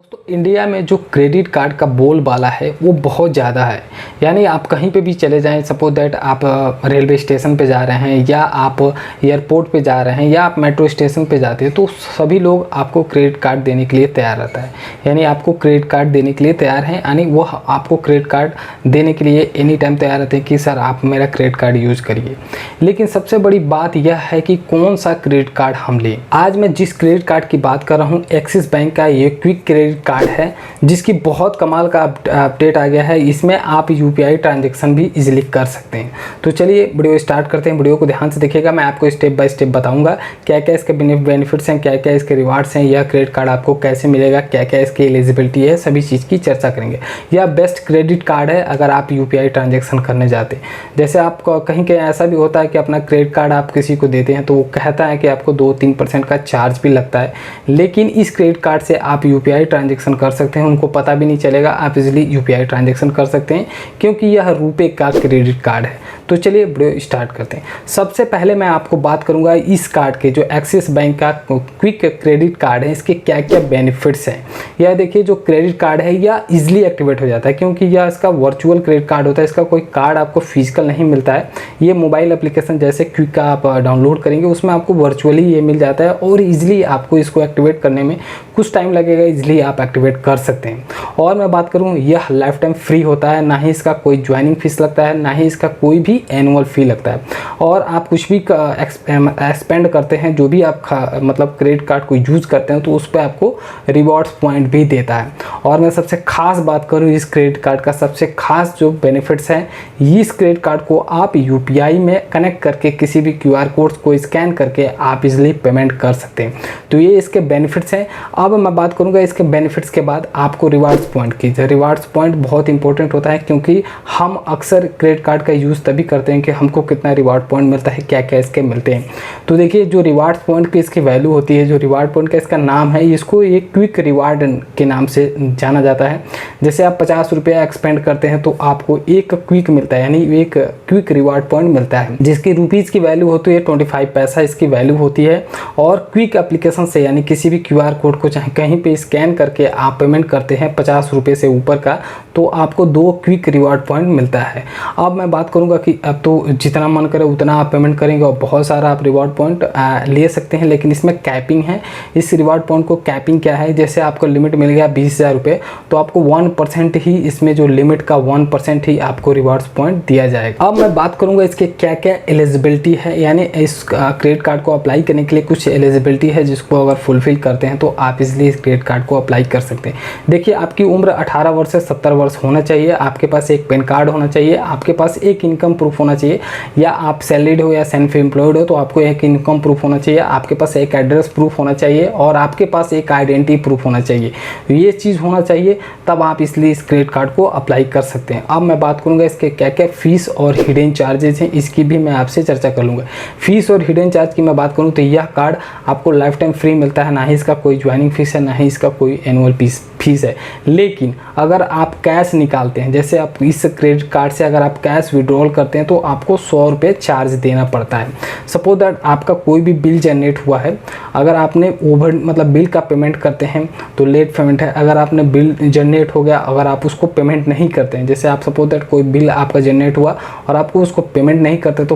दोस्तों इंडिया में जो क्रेडिट कार्ड का बोलबाला है वो बहुत ज़्यादा है। यानी आप कहीं पे भी चले जाएं, सपोज दैट आप रेलवे स्टेशन पे जा रहे हैं या आप एयरपोर्ट पे जा रहे हैं या आप मेट्रो स्टेशन पे जाते हैं तो सभी लोग आपको क्रेडिट कार्ड देने के लिए तैयार रहता है। यानी आपको क्रेडिट कार्ड देने के लिए तैयार हैं, यानी वो आपको क्रेडिट कार्ड देने के लिए एनी टाइम तैयार रहते हैं कि सर आप मेरा क्रेडिट कार्ड यूज़ करिए। लेकिन सबसे बड़ी बात यह है कि कौन सा क्रेडिट कार्ड हम लें। आज मैं जिस क्रेडिट कार्ड की बात कर रहा हूँ, एक्सिस बैंक का ये क्विक क्रेडिट कार्ड है जिसकी बहुत कमाल का अपडेट आ गया है। इसमें आप यूपीआई ट्रांजैक्शन भी इजीली कर सकते हैं। तो चलिए वीडियो स्टार्ट करते हैं। वीडियो को ध्यान से देखिएगा, मैं आपको स्टेप बाय स्टेप बताऊंगा क्या क्या इसके बेनिफिट्स हैं, क्या क्या इसके रिवार्ड्स हैं, यह क्रेडिट कार्ड आपको कैसे मिलेगा, क्या क्या इसकी एलिजिबिलिटी है, सभी चीज़ की चर्चा करेंगे। यह बेस्ट क्रेडिट कार्ड है अगर आप यूपीआई ट्रांजेक्शन करने जाते हैं। जैसे आप कहीं कहीं ऐसा भी होता है कि अपना क्रेडिट कार्ड आप किसी को देते हैं तो वो कहता है कि आपको 2-3% का चार्ज भी लगता है, लेकिन इस क्रेडिट कार्ड से आप यूपीआई ट्रांजेक्शन कर सकते हैं, उनको पता भी नहीं चलेगा। आप इजीली यूपीआई ट्रांजैक्शन कर सकते हैं क्योंकि यह रुपए का क्रेडिट कार्ड है। तो चलिए वीडियो स्टार्ट करते हैं। सबसे पहले मैं आपको बात करूंगा इस कार्ड के, जो एक्सिस बैंक का क्विक क्रेडिट कार्ड है, इसके क्या क्या बेनिफिट्स हैं। यह देखिए, जो क्रेडिट कार्ड है यह इजीली एक्टिवेट हो जाता है क्योंकि यह इसका वर्चुअल क्रेडिट कार्ड होता है। इसका कोई कार्ड आपको फिजिकल नहीं मिलता है। ये मोबाइल एप्लीकेशन जैसे क्विक का आप डाउनलोड करेंगे उसमें आपको वर्चुअली ये मिल जाता है और इजीली आपको इसको एक्टिवेट करने में कुछ टाइम लगेगा, इजीली आप एक्टिवेट कर सकते हैं। और मैं बात करूं, यह लाइफ टाइम फ्री होता है, ना ही इसका कोई ज्वाइनिंग फीस लगता है, ना ही इसका कोई भी एनुअल फी लगता है। और आप कुछ भी एक्सपेंड करते हैं, जो भी आप मतलब क्रेडिट कार्ड को यूज़ करते हैं तो उस पर आपको रिवॉर्ड्स पॉइंट भी देता है। और मैं सबसे खास बात करूं इस क्रेडिट कार्ड का, सबसे खास जो बेनिफिट्स हैं, इस क्रेडिट कार्ड को आप यूपीआई में कनेक्ट करके किसी भी क्यूआर कोड को स्कैन करके आप इजीली पेमेंट कर सकते हैं। तो ये इसके बेनिफिट्स हैं। अब मैं बात करूंगा इसके बेनिफिट्स के बाद आपको रिवार्ड्स पॉइंट की। रिवार्ड्स पॉइंट बहुत इंपॉर्टेंट होता है क्योंकि हम अक्सर क्रेडिट कार्ड का यूज़ तभी करते हैं कि हमको कितना रिवार्ड पॉइंट मिलता है, क्या क्या इसके मिलते हैं। तो देखिए, जो रिवार्ड्स पॉइंट की इसकी वैल्यू होती है, जो रिवार्ड पॉइंट का इसका नाम है, इसको एक क्विक रिवार्ड के नाम से जाना जाता है। जैसे आप 50 रुपया एक्सपेंड करते हैं तो आपको एक क्विक मिलता है, यानी एक क्विक रिवार्ड पॉइंट मिलता है जिसकी रुपीज़ की वैल्यू होती है 25 पैसा इसकी वैल्यू होती है। और क्विक एप्लीकेशन से, यानी किसी भी क्यूआर कोड को चाहे कहीं पे स्कैन करके आप पेमेंट करते हैं 50 रुपये से ऊपर का, तो आपको 2 क्विक रिवार्ड पॉइंट मिलता है। अब मैं बात करूंगा कि अब तो जितना मन करे उतना आप पेमेंट करेंगे और बहुत सारा आप रिवार्ड पॉइंट ले सकते हैं, लेकिन इसमें कैपिंग है। इस रिवार्ड पॉइंट को कैपिंग क्या है, जैसे आपको लिमिट मिल गया 20,000 रुपये तो आपको 1% ही, इसमें जो लिमिट का 1% ही आपको रिवार्ड्स पॉइंट दिया जाएगा। अब मैं बात करूंगा इसके क्या क्या एलिजिबिलिटी है, यानी इस क्रेडिट कार्ड को अप्लाई करने के लिए कुछ एलिजिबिलिटी है जिसको अगर फुलफिल करते हैं तो आप इजीली इस क्रेडिट कार्ड को अप्लाई कर सकते हैं। देखिए, आपकी उम्र 18 वर्ष से 70 वर्ष होना चाहिए, आपके पास एक पैन कार्ड होना चाहिए, आपके पास एक इनकम प्रूफ होना चाहिए, या आप सैलरीड हो या सेल्फ एम्प्लॉयड हो तो आपको एक इनकम प्रूफ होना चाहिए, आपके पास एक एड्रेस प्रूफ होना चाहिए और आपके पास एक आइडेंटिटी प्रूफ होना चाहिए। ये चीज़ होना चाहिए, तब आप इसलिए इस क्रेडिट कार्ड को अप्लाई कर सकते हैं। अब मैं बात करूंगा इसके क्या क्या फीस और हिडन चार्जेस हैं, इसकी भी मैं आपसे चर्चा कर लूँगा। फीस और हिडन चार्ज की मैं बात करूँ तो यह कार्ड आपको लाइफ टाइम फ्री मिलता है, ना ही इसका कोई ज्वाइनिंग फीस है, ना ही इसका कोई एनुअल फीस है। लेकिन अगर आप कैश निकालते हैं, जैसे आप इस क्रेडिट कार्ड से अगर आप कैश विड्रॉल करते हैं तो आपको 100 रुपये चार्ज देना पड़ता है। सपोज दैट आपका कोई भी बिल जनरेट हुआ है, अगर आपने ओवर मतलब बिल का पेमेंट करते हैं तो लेट पेमेंट है। अगर आपने बिल जनरेट हो गया, अगर आप उसको पेमेंट नहीं करते हैं, जैसे आप सपोज दैट कोई बिल आपका जनरेट हुआ और आपको उसको पेमेंट नहीं करते तो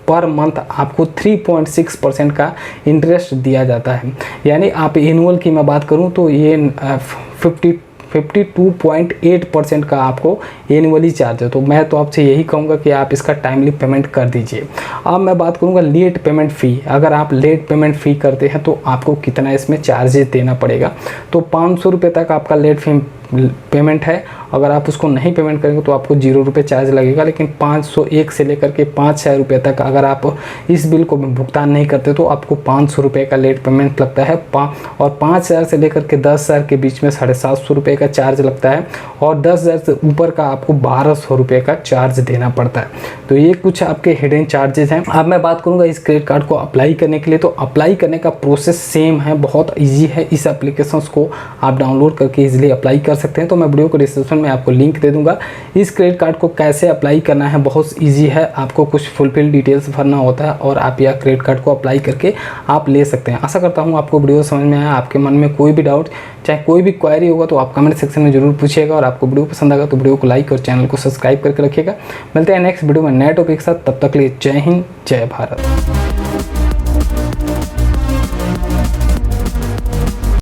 पर मंथ आपको 3.6% का इंटरेस्ट दिया जाता है। यानी आप एनुअल की मैं बात करूं तो ये 52.8% का आपको एनुअली चार्ज है। तो मैं तो आपसे यही कहूँगा कि आप इसका टाइमली पेमेंट कर दीजिए। अब मैं बात करूँगा लेट पेमेंट फ़ी। अगर आप लेट पेमेंट फ़ी करते हैं तो आपको कितना इसमें चार्जेस देना पड़ेगा। तो 500 रुपये तक आपका लेट फी पेमेंट है। अगर आप उसको नहीं पेमेंट करेंगे तो आपको 0 रुपये चार्ज लगेगा, लेकिन 501 से लेकर के 5,000 रुपये तक अगर आप इस बिल को भुगतान नहीं करते तो आपको 500 रुपये का लेट पेमेंट लगता है। और 5,000 से लेकर के 10,000 के बीच में 750 रुपये का चार्ज लगता है और 10,000 से ऊपर का आपको 1,200 रुपये का चार्ज देना पड़ता है। तो ये कुछ आपके हिडन चार्जेस हैं। अब मैं बात करूँगा इस क्रेडिट कार्ड को अप्लाई करने के लिए, तो अप्लाई करने का प्रोसेस सेम है, बहुत ईजी है। इस एप्लीकेशन को आप डाउनलोड करके ईजिली अप्लाई कर कर सकते हैं। तो मैं वीडियो को डिस्क्रिप्शन में आपको लिंक दे दूंगा। इस क्रेडिट कार्ड को कैसे अप्लाई करना है बहुत ईजी है, आपको कुछ फुलफिल डिटेल्स भरना होता है और आप यह क्रेडिट कार्ड को अप्लाई करके आप ले सकते हैं। आशा करता हूँ आपको वीडियो समझ में आया। आपके मन में कोई भी डाउट चाहे कोई भी क्वेरी होगा तो आप कमेंट सेक्शन में जरूर पूछिएगा, और आपको वीडियो पसंद आएगा तो वीडियो को लाइक और चैनल को सब्सक्राइब करके रखिएगा। मिलते हैं नेक्स्ट वीडियो में नए टॉपिक के साथ, तब तक के लिए जय हिंद, जय भारत।